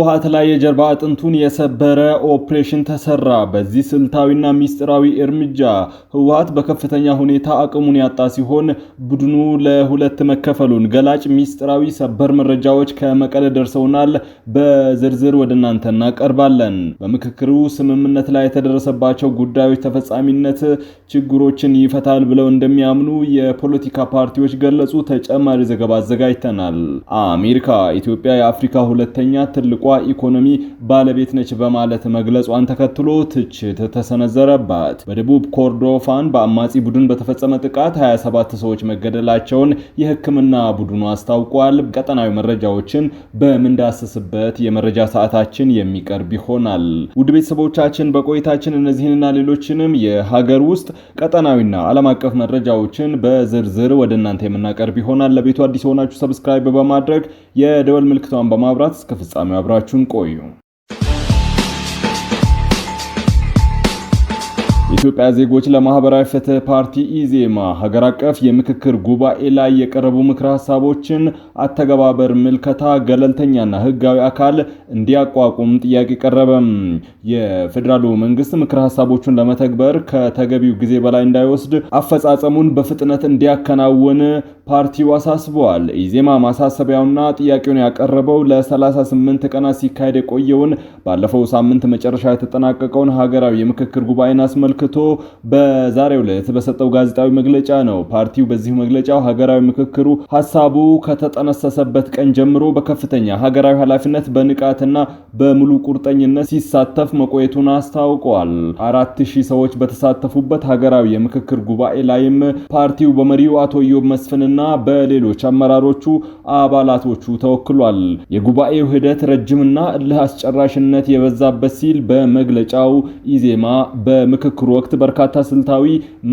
ህወሓት ላይ የጀርባ አጥንቱን የሰበረ ኦፕሬሽን ተሰራ። በዚህ ስልታዊና ሚስጥራዊ እርምጃ ህወሓት በከፍተኛ ሁኔታ አቅሙን ያጣ ሲሆን ቡድኑ ለሁለት መከፈሉን ገላጭ ሚስጥራዊ ሰበር መረጃዎች ከመቀለ ደርሰውናል። በዝርዝር ወደ እናንተ እናቀርባለን። በምክክሩ ስምምነት ላይ የተደረሰባቸው ጉዳዮች ተፈጻሚነት ችግሮችን ይፈታል ብለው እንደሚያምኑ የፖለቲካ ፓርቲዎች ገለጹ። ተጨማሪ ዘገባ አዘጋጅተናል። አሜሪካ ኢትዮጵያ የአፍሪካ ሁለተኛ ትልቋ ኢኮኖሚ ባለቤት ነች በማለት መግለጿን ተከትሎ ትችት ተሰነዘረባት። በደቡብ ኮርዶፋን በአማጺ ቡድን በተፈጸመ ጥቃት 27 ሰዎች መገደላቸውን የሕክምና ቡድኑ አስታውቋል። ቀጠናዊ መረጃዎችን በምንዳስስበት የመረጃ ሰዓታችን የሚቀርብ ይሆናል። ውድ ቤተሰቦቻችን በቆይታችን እነዚህንና ሌሎችንም የሀገር ውስጥ ቀጠናዊና ዓለም አቀፍ መረጃዎችን በዝርዝር ወደ እናንተ የምናቀርብ ይሆናል። ለቤቱ አዲስ ሆናችሁ ሰብስክራይብ በማድረግ የደወል ምልክቷን በማብራት እስከ ፍጻሜው አብራችሁን ቆዩ። የኢትዮጵያ ዜጎች ለማህበራዊ ፍትህ ፓርቲ ኢዜማ ሀገር አቀፍ የምክክር ጉባኤ ላይ የቀረቡ ምክረ ሐሳቦችን አተገባበር ምልከታ ገለልተኛና ህጋዊ አካል እንዲያቋቁም ጥያቄ ቀረበ። የፌደራሉ መንግስት ምክረ ሐሳቦቹን ለመተግበር ከተገቢው ጊዜ በላይ እንዳይወስድ አፈጻጸሙን በፍጥነት እንዲያከናውን ፓርቲው አሳስበዋል። ኢዜማ ማሳሰቢያውና ጥያቄውን ያቀረበው ለ38 ቀናት ሲካሄድ የቆየውን ባለፈው ሳምንት መጨረሻ የተጠናቀቀውን ሀገራዊ የምክክር ጉባኤን አስመልክቶ በዛሬው ዕለት በሰጠው ጋዜጣዊ መግለጫ ነው። ፓርቲው በዚህ መግለጫው ሀገራዊ ምክክሩ ሐሳቡ ከተጠነሰሰበት ቀን ጀምሮ በከፍተኛ ሀገራዊ ኃላፊነት በንቃትና በሙሉ ቁርጠኝነት ሲሳተፍ መቆየቱን አስታውቋል። 4000 ሰዎች በተሳተፉበት ሀገራዊ የምክክር ጉባኤ ላይም ፓርቲው በመሪው አቶ ኢዮብ መስፍንና በሌሎች አመራሮቹ አባላቶቹ ተወክሏል። የጉባኤው ሂደት ረጅምና እልህ አስጨራሽነት የበዛበት ሲል በመግለጫው ኢዜማ በምክክሩ ወቅት በርካታ ስልታዊ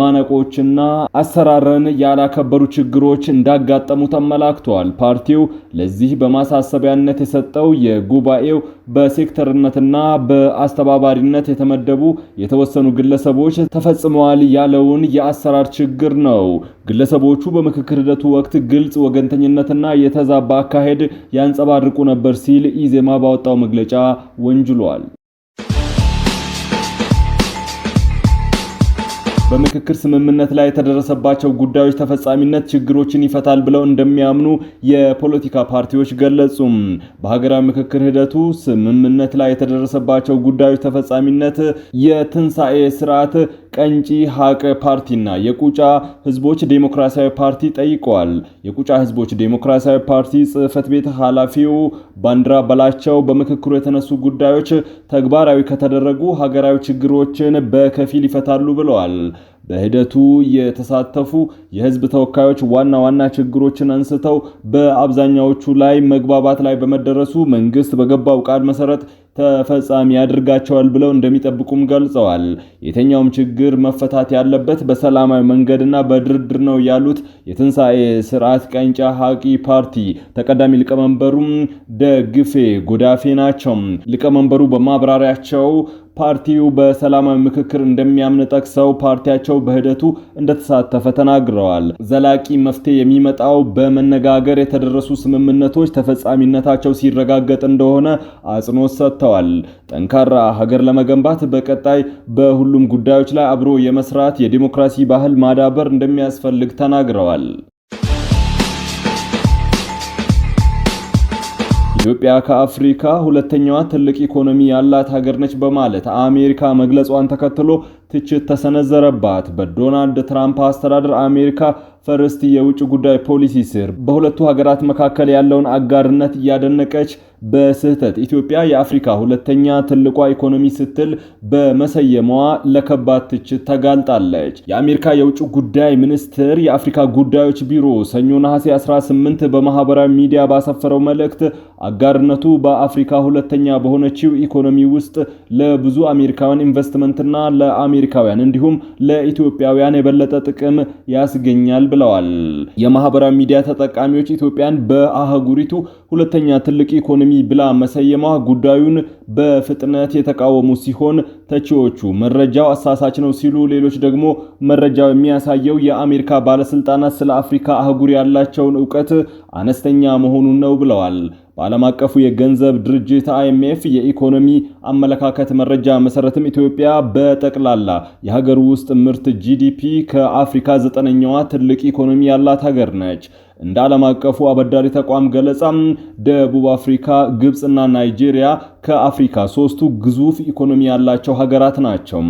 ማነቆችና አሰራርን ያላከበሩ ችግሮች እንዳጋጠሙ ተመላክቷል። ፓርቲው ለዚህ በማሳሰቢያነት የሰጠው የጉባኤው በሴክተርነትና በአስተባባሪነት የተመደቡ የተወሰኑ ግለሰቦች ተፈጽመዋል ያለውን የአሰራር ችግር ነው። ግለሰቦቹ በምክክር ሂደቱ ወቅት ግልጽ ወገንተኝነትና የተዛባ አካሄድ ያንጸባርቁ ነበር ሲል ኢዜማ ባወጣው መግለጫ ወንጅሏል። በምክክር ስምምነት ላይ የተደረሰባቸው ጉዳዮች ተፈጻሚነት ችግሮችን ይፈታል ብለው እንደሚያምኑ የፖለቲካ ፓርቲዎች ገለጹ። በሀገራዊ ምክክር ሂደቱ ስምምነት ላይ የተደረሰባቸው ጉዳዮች ተፈጻሚነት የትንሳኤ ስርዓት ቀንጪ ሀቅ ፓርቲና የቁጫ ህዝቦች ዴሞክራሲያዊ ፓርቲ ጠይቀዋል። የቁጫ ህዝቦች ዴሞክራሲያዊ ፓርቲ ጽህፈት ቤት ኃላፊው ባንድራ በላቸው በምክክሩ የተነሱ ጉዳዮች ተግባራዊ ከተደረጉ ሀገራዊ ችግሮችን በከፊል ይፈታሉ ብለዋል። በሂደቱ የተሳተፉ የህዝብ ተወካዮች ዋና ዋና ችግሮችን አንስተው በአብዛኛዎቹ ላይ መግባባት ላይ በመደረሱ መንግስት በገባው ቃል መሰረት ተፈጻሚ ያድርጋቸዋል ብለው እንደሚጠብቁም ገልጸዋል። የትኛውም ችግር መፈታት ያለበት በሰላማዊ መንገድና በድርድር ነው ያሉት የትንሳኤ ስርዓት ቀንጫ ሀቂ ፓርቲ ተቀዳሚ ሊቀመንበሩም ደግፌ ጎዳፌ ናቸው። ሊቀመንበሩ በማብራሪያቸው ፓርቲው በሰላማዊ ምክክር እንደሚያምን ጠቅሰው ፓርቲያቸው በሂደቱ እንደተሳተፈ ተናግረዋል። ዘላቂ መፍትሄ የሚመጣው በመነጋገር የተደረሱ ስምምነቶች ተፈጻሚነታቸው ሲረጋገጥ እንደሆነ አጽንኦት ሰጥተዋል። ጠንካራ ሀገር ለመገንባት በቀጣይ በሁሉም ጉዳዮች ላይ አብሮ የመስራት የዲሞክራሲ ባህል ማዳበር እንደሚያስፈልግ ተናግረዋል። ኢትዮጵያ ከአፍሪካ ሁለተኛዋ ትልቅ ኢኮኖሚ ያላት ሀገር ነች በማለት አሜሪካ መግለጿን ተከትሎ ትችት ተሰነዘረባት። በዶናልድ ትራምፕ አስተዳደር አሜሪካ ፈርስት የውጭ ጉዳይ ፖሊሲ ስር በሁለቱ ሀገራት መካከል ያለውን አጋርነት እያደነቀች በስህተት ኢትዮጵያ የአፍሪካ ሁለተኛ ትልቋ ኢኮኖሚ ስትል በመሰየሟ ለከባድ ትችት ተጋልጣለች። የአሜሪካ የውጭ ጉዳይ ሚኒስትር የአፍሪካ ጉዳዮች ቢሮ ሰኞ ነሐሴ 18 በማህበራዊ ሚዲያ ባሰፈረው መልእክት አጋርነቱ በአፍሪካ ሁለተኛ በሆነችው ኢኮኖሚ ውስጥ ለብዙ አሜሪካውያን ኢንቨስትመንትና ለአሜሪካውያን እንዲሁም ለኢትዮጵያውያን የበለጠ ጥቅም ያስገኛል ብለዋል። የማህበራዊ ሚዲያ ተጠቃሚዎች ኢትዮጵያን በአህጉሪቱ ሁለተኛ ትልቅ ኢኮኖሚ ብላ መሰየሟ ጉዳዩን በፍጥነት የተቃወሙ ሲሆን ተቺዎቹ መረጃው አሳሳች ነው ሲሉ፣ ሌሎች ደግሞ መረጃው የሚያሳየው የአሜሪካ ባለስልጣናት ስለ አፍሪካ አህጉር ያላቸውን ዕውቀት አነስተኛ መሆኑን ነው ብለዋል። በዓለም አቀፉ የገንዘብ ድርጅት IMF የኢኮኖሚ አመለካከት መረጃ መሰረትም ኢትዮጵያ በጠቅላላ የሀገር ውስጥ ምርት GDP ከአፍሪካ 9ኛዋ ትልቅ ኢኮኖሚ ያላት ሀገር ነች። እንደ ዓለም አቀፉ አበዳሪ ተቋም ገለጻ ደቡብ አፍሪካ፣ ግብጽና ናይጄሪያ ከአፍሪካ ሶስቱ ግዙፍ ኢኮኖሚ ያላቸው ሀገራት ናቸው።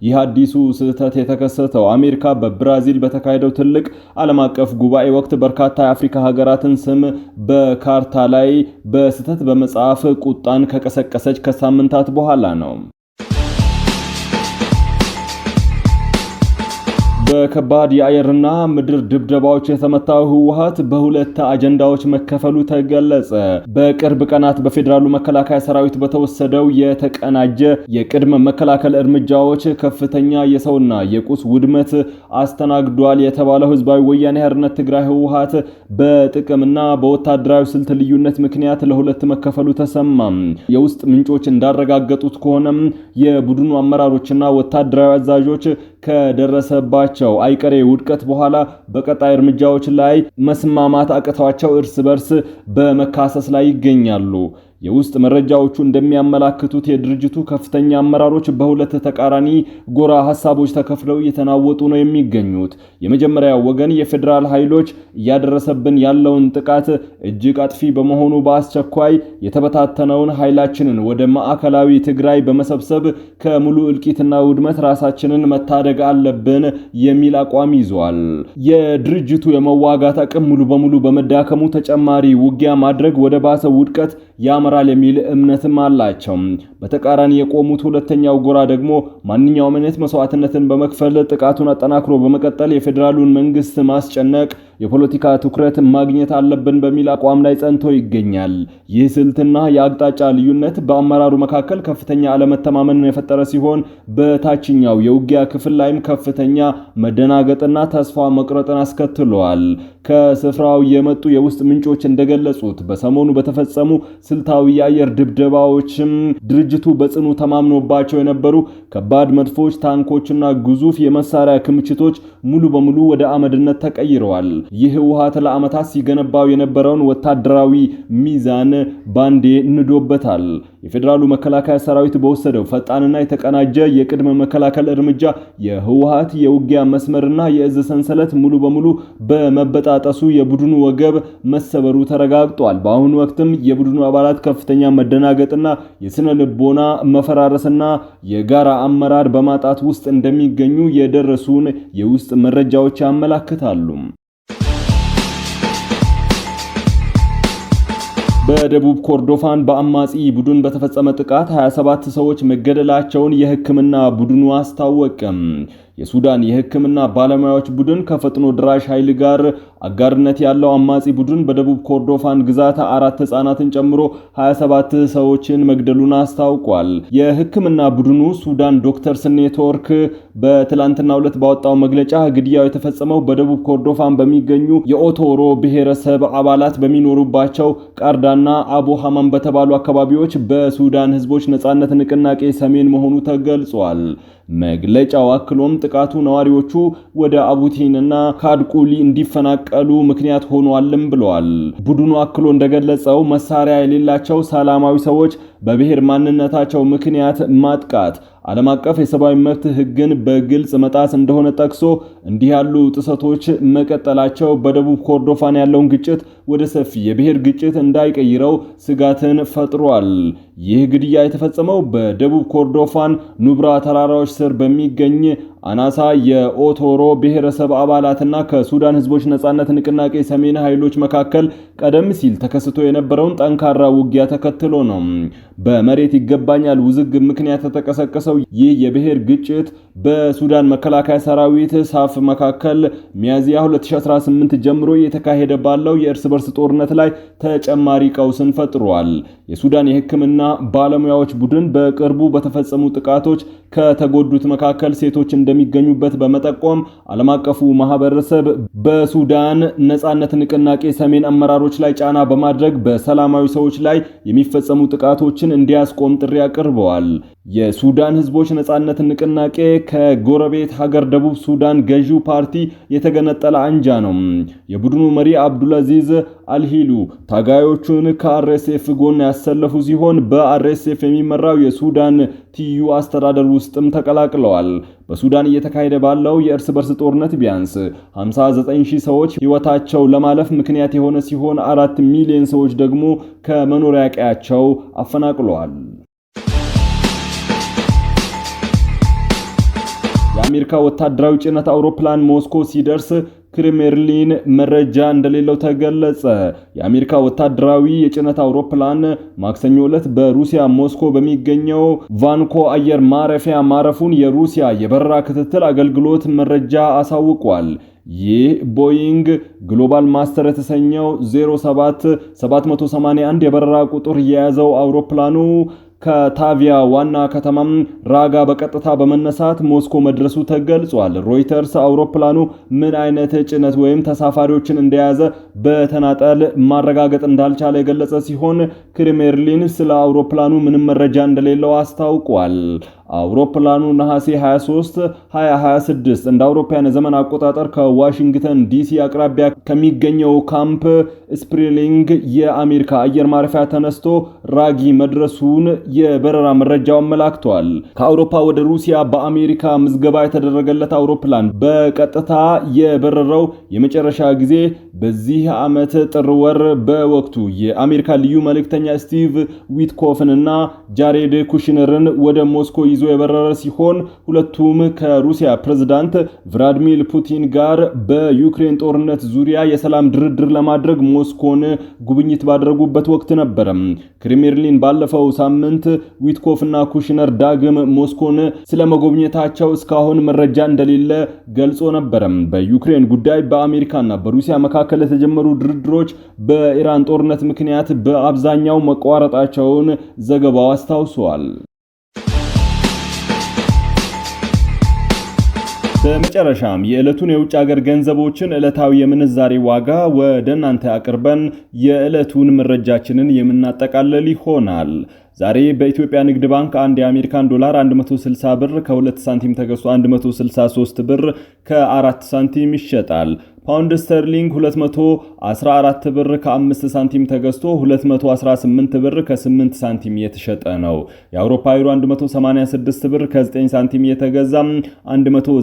ይህ አዲሱ ስህተት የተከሰተው አሜሪካ በብራዚል በተካሄደው ትልቅ ዓለም አቀፍ ጉባኤ ወቅት በርካታ የአፍሪካ ሀገራትን ስም በካርታ ላይ በስህተት በመጻፍ ቁጣን ከቀሰቀሰች ከሳምንታት በኋላ ነው። በከባድ የአየርና ምድር ድብደባዎች የተመታው ህወሓት በሁለት አጀንዳዎች መከፈሉ ተገለጸ። በቅርብ ቀናት በፌዴራሉ መከላከያ ሰራዊት በተወሰደው የተቀናጀ የቅድመ መከላከል እርምጃዎች ከፍተኛ የሰውና የቁስ ውድመት አስተናግዷል የተባለው ህዝባዊ ወያኔ ሓርነት ትግራይ ህወሓት በጥቅምና በወታደራዊ ስልት ልዩነት ምክንያት ለሁለት መከፈሉ ተሰማ። የውስጥ ምንጮች እንዳረጋገጡት ከሆነም የቡድኑ አመራሮችና ወታደራዊ አዛዦች ከደረሰባቸው አይቀሬ ውድቀት በኋላ በቀጣይ እርምጃዎች ላይ መስማማት አቅቷቸው እርስ በርስ በመካሰስ ላይ ይገኛሉ። የውስጥ መረጃዎቹ እንደሚያመላክቱት የድርጅቱ ከፍተኛ አመራሮች በሁለት ተቃራኒ ጎራ ሐሳቦች ተከፍለው እየተናወጡ ነው የሚገኙት። የመጀመሪያው ወገን የፌዴራል ኃይሎች እያደረሰብን ያለውን ጥቃት እጅግ አጥፊ በመሆኑ በአስቸኳይ የተበታተነውን ኃይላችንን ወደ ማዕከላዊ ትግራይ በመሰብሰብ ከሙሉ እልቂትና ውድመት ራሳችንን መታደግ አለብን የሚል አቋም ይዟል። የድርጅቱ የመዋጋት አቅም ሙሉ በሙሉ በመዳከሙ ተጨማሪ ውጊያ ማድረግ ወደ ባሰ ውድቀት ያመራል የሚል እምነትም አላቸው። በተቃራኒ የቆሙት ሁለተኛው ጎራ ደግሞ ማንኛውም አይነት መስዋዕትነትን በመክፈል ጥቃቱን አጠናክሮ በመቀጠል የፌዴራሉን መንግስት ማስጨነቅ፣ የፖለቲካ ትኩረት ማግኘት አለብን በሚል አቋም ላይ ጸንቶ ይገኛል። ይህ ስልትና የአቅጣጫ ልዩነት በአመራሩ መካከል ከፍተኛ አለመተማመንን የፈጠረ ሲሆን በታችኛው የውጊያ ክፍል ላይም ከፍተኛ መደናገጥና ተስፋ መቁረጥን አስከትሏል። ከስፍራው የመጡ የውስጥ ምንጮች እንደገለጹት በሰሞኑ በተፈጸሙ ስልታዊ የአየር ድብደባዎችም ድርጅቱ በጽኑ ተማምኖባቸው የነበሩ ከባድ መድፎች፣ ታንኮችና ግዙፍ የመሳሪያ ክምችቶች ሙሉ በሙሉ ወደ አመድነት ተቀይረዋል። ይህ ህወሓት ለዓመታት ሲገነባው የነበረውን ወታደራዊ ሚዛን ባንዴ ንዶበታል። የፌዴራሉ መከላከያ ሰራዊት በወሰደው ፈጣንና የተቀናጀ የቅድመ መከላከል እርምጃ የህወሓት የውጊያ መስመርና የእዝ ሰንሰለት ሙሉ በሙሉ በመበጣጠሱ የቡድኑ ወገብ መሰበሩ ተረጋግጧል። በአሁኑ ወቅትም የቡድኑ አባላት ከፍተኛ መደናገጥና የስነ ልቦና መፈራረስና የጋራ አመራር በማጣት ውስጥ እንደሚገኙ የደረሱን የውስጥ መረጃዎች ያመለክታሉ። በደቡብ ኮርዶፋን በአማጺ ቡድን በተፈጸመ ጥቃት 27 ሰዎች መገደላቸውን የሕክምና ቡድኑ አስታወቀም። የሱዳን የሕክምና ባለሙያዎች ቡድን ከፈጥኖ ድራሽ ኃይል ጋር አጋርነት ያለው አማጺ ቡድን በደቡብ ኮርዶፋን ግዛት 4 ህጻናትን ጨምሮ 27 ሰዎችን መግደሉን አስታውቋል። የሕክምና ቡድኑ ሱዳን ዶክተርስ ኔትወርክ በትላንትናው ዕለት ባወጣው መግለጫ ግድያው የተፈጸመው በደቡብ ኮርዶፋን በሚገኙ የኦቶሮ ብሔረሰብ አባላት በሚኖሩባቸው ቃርዳና አቡ ሐማም በተባሉ አካባቢዎች በሱዳን ህዝቦች ነጻነት ንቅናቄ ሰሜን መሆኑ ተገልጿል። መግለጫው አክሎም ጥቃቱ ነዋሪዎቹ ወደ አቡቲንና ካድቁሊ እንዲፈናቀሉ ምክንያት ሆኗልም ብለዋል። ቡድኑ አክሎ እንደገለጸው መሳሪያ የሌላቸው ሰላማዊ ሰዎች በብሔር ማንነታቸው ምክንያት ማጥቃት ዓለም አቀፍ የሰብአዊ መብት ህግን በግልጽ መጣስ እንደሆነ ጠቅሶ እንዲህ ያሉ ጥሰቶች መቀጠላቸው በደቡብ ኮርዶፋን ያለውን ግጭት ወደ ሰፊ የብሔር ግጭት እንዳይቀይረው ስጋትን ፈጥሯል። ይህ ግድያ የተፈጸመው በደቡብ ኮርዶፋን ኑብራ ተራራዎች ስር በሚገኝ አናሳ የኦቶሮ ብሔረሰብ አባላትና ከሱዳን ህዝቦች ነጻነት ንቅናቄ ሰሜን ኃይሎች መካከል ቀደም ሲል ተከስቶ የነበረውን ጠንካራ ውጊያ ተከትሎ ነው። በመሬት ይገባኛል ውዝግብ ምክንያት የተቀሰቀሰው ይህ የብሔር ግጭት በሱዳን መከላከያ ሰራዊት ሳፍ መካከል ሚያዝያ 2018 ጀምሮ የተካሄደ ባለው የእርስ በርስ ጦርነት ላይ ተጨማሪ ቀውስን ፈጥሯል። የሱዳን የሕክምና ባለሙያዎች ቡድን በቅርቡ በተፈጸሙ ጥቃቶች ከተጎዱት መካከል ሴቶች እንደሚገኙበት በመጠቆም ዓለም አቀፉ ማህበረሰብ በሱዳን ነጻነት ንቅናቄ ሰሜን አመራሮች ላይ ጫና በማድረግ በሰላማዊ ሰዎች ላይ የሚፈጸሙ ጥቃቶችን እንዲያስቆም ጥሪ አቅርበዋል። የሱዳን ህዝቦች ነጻነት ንቅናቄ ከጎረቤት ሀገር ደቡብ ሱዳን ገዢው ፓርቲ የተገነጠለ አንጃ ነው። የቡድኑ መሪ አብዱልአዚዝ አልሂሉ ታጋዮቹን ከአርኤስኤፍ ጎን ያሰለፉ ሲሆን በአርኤስኤፍ የሚመራው የሱዳን ትይዩ አስተዳደር ውስጥም ተቀላቅለዋል። በሱዳን እየተካሄደ ባለው የእርስ በርስ ጦርነት ቢያንስ 59000 ሰዎች ሕይወታቸው ለማለፍ ምክንያት የሆነ ሲሆን 4 ሚሊዮን ሰዎች ደግሞ ከመኖሪያ ቀያቸው አፈናቅለዋል። የአሜሪካ ወታደራዊ ጭነት አውሮፕላን ሞስኮ ሲደርስ ክሬምሊን መረጃ እንደሌለው ተገለጸ። የአሜሪካ ወታደራዊ የጭነት አውሮፕላን ማክሰኞ ዕለት በሩሲያ ሞስኮ በሚገኘው ቫንኮ አየር ማረፊያ ማረፉን የሩሲያ የበረራ ክትትል አገልግሎት መረጃ አሳውቋል። ይህ ቦይንግ ግሎባል ማስተር የተሰኘው 07781 የበረራ ቁጥር የያዘው አውሮፕላኑ ከታቪያ ዋና ከተማም ራጋ በቀጥታ በመነሳት ሞስኮ መድረሱ ተገልጿል። ሮይተርስ አውሮፕላኑ ምን አይነት ጭነት ወይም ተሳፋሪዎችን እንደያዘ በተናጠል ማረጋገጥ እንዳልቻለ የገለጸ ሲሆን ክሬምሊን ስለ አውሮፕላኑ ምንም መረጃ እንደሌለው አስታውቋል። አውሮፕላኑ ነሐሴ 23 2026 እንደ አውሮፓውያን ዘመን አቆጣጠር ከዋሽንግተን ዲሲ አቅራቢያ ከሚገኘው ካምፕ ስፕሪንግ የአሜሪካ አየር ማረፊያ ተነስቶ ራጊ መድረሱን የበረራ መረጃው አመላክቷል። ከአውሮፓ ወደ ሩሲያ በአሜሪካ ምዝገባ የተደረገለት አውሮፕላን በቀጥታ የበረረው የመጨረሻ ጊዜ በዚህ ዓመት ጥር ወር በወቅቱ የአሜሪካ ልዩ መልእክተኛ ስቲቭ ዊትኮፍን እና ጃሬድ ኩሽነርን ወደ ሞስኮ ይዞ የበረረ ሲሆን ሁለቱም ከሩሲያ ፕሬዝዳንት ቭላዲሚር ፑቲን ጋር በዩክሬን ጦርነት ዙሪያ የሰላም ድርድር ለማድረግ ሞስኮን ጉብኝት ባደረጉበት ወቅት ነበር። ክሬምሊን ባለፈው ሳምንት ዊትኮፍ እና ኩሽነር ዳግም ሞስኮን ስለመጎብኘታቸው እስካሁን መረጃ እንደሌለ ገልጾ ነበር። በዩክሬን ጉዳይ በአሜሪካና በሩሲያ መካከል የተጀመሩ ድርድሮች በኢራን ጦርነት ምክንያት በአብዛኛው መቋረጣቸውን ዘገባው አስታውሷል። በመጨረሻም የዕለቱን የውጭ ሀገር ገንዘቦችን ዕለታዊ የምንዛሬ ዋጋ ወደ እናንተ አቅርበን የዕለቱን መረጃችንን የምናጠቃልል ይሆናል። ዛሬ በኢትዮጵያ ንግድ ባንክ አንድ የአሜሪካን ዶላር 160 ብር ከ2 ሳንቲም ተገዝቶ 163 ብር ከ4 ሳንቲም ይሸጣል። ፓውንድ ስተርሊንግ 214 ብር ከ5 ሳንቲም ተገዝቶ 218 ብር ከ8 ሳንቲም የተሸጠ ነው። የአውሮፓ ዩሮ 186 ብር ከ9 ሳንቲም የተገዛ 190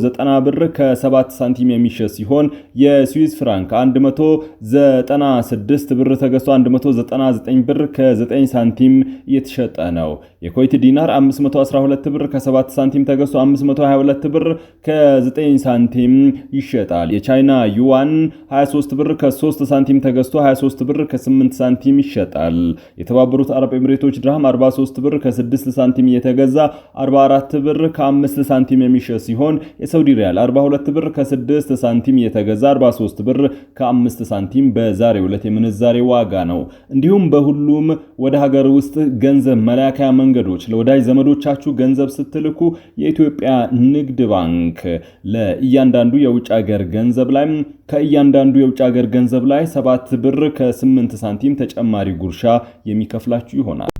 ብር ከ7 ሳንቲም የሚሸጥ ሲሆን የስዊስ ፍራንክ 196 ብር ተገዝቶ 199 ብር ከ9 ሳንቲም የተሸጠ ነው። የኩዌት ዲናር 512 ብር ከ7 ሳንቲም ተገዝቶ 522 ብር ከ9 ሳንቲም ይሸጣል። የቻይና ዩዋን 23 ብር ከ3 ሳንቲም ተገዝቶ 23 ብር ከ8 ሳንቲም ይሸጣል። የተባበሩት አረብ ኤሚሬቶች ድርሃም 43 ብር ከ6 ሳንቲም የተገዛ 44 ብር ከ5 ሳንቲም የሚሸጥ ሲሆን የሳውዲ ሪያል 42 ብር ከ6 ሳንቲም የተገዛ 43 ብር ከ5 ሳንቲም በዛሬው ዕለት የምንዛሬ ዋጋ ነው። እንዲሁም በሁሉም ወደ ሀገር ውስጥ ገንዘብ መላኪያ መንገዶች ለወዳጅ ዘመዶቻችሁ ገንዘብ ስትልኩ የኢትዮጵያ ንግድ ባንክ ለእያንዳንዱ የውጭ ሀገር ገንዘብ ላይ ከእያንዳንዱ የውጭ ሀገር ገንዘብ ላይ 7 ብር ከ8 ሳንቲም ተጨማሪ ጉርሻ የሚከፍላችሁ ይሆናል።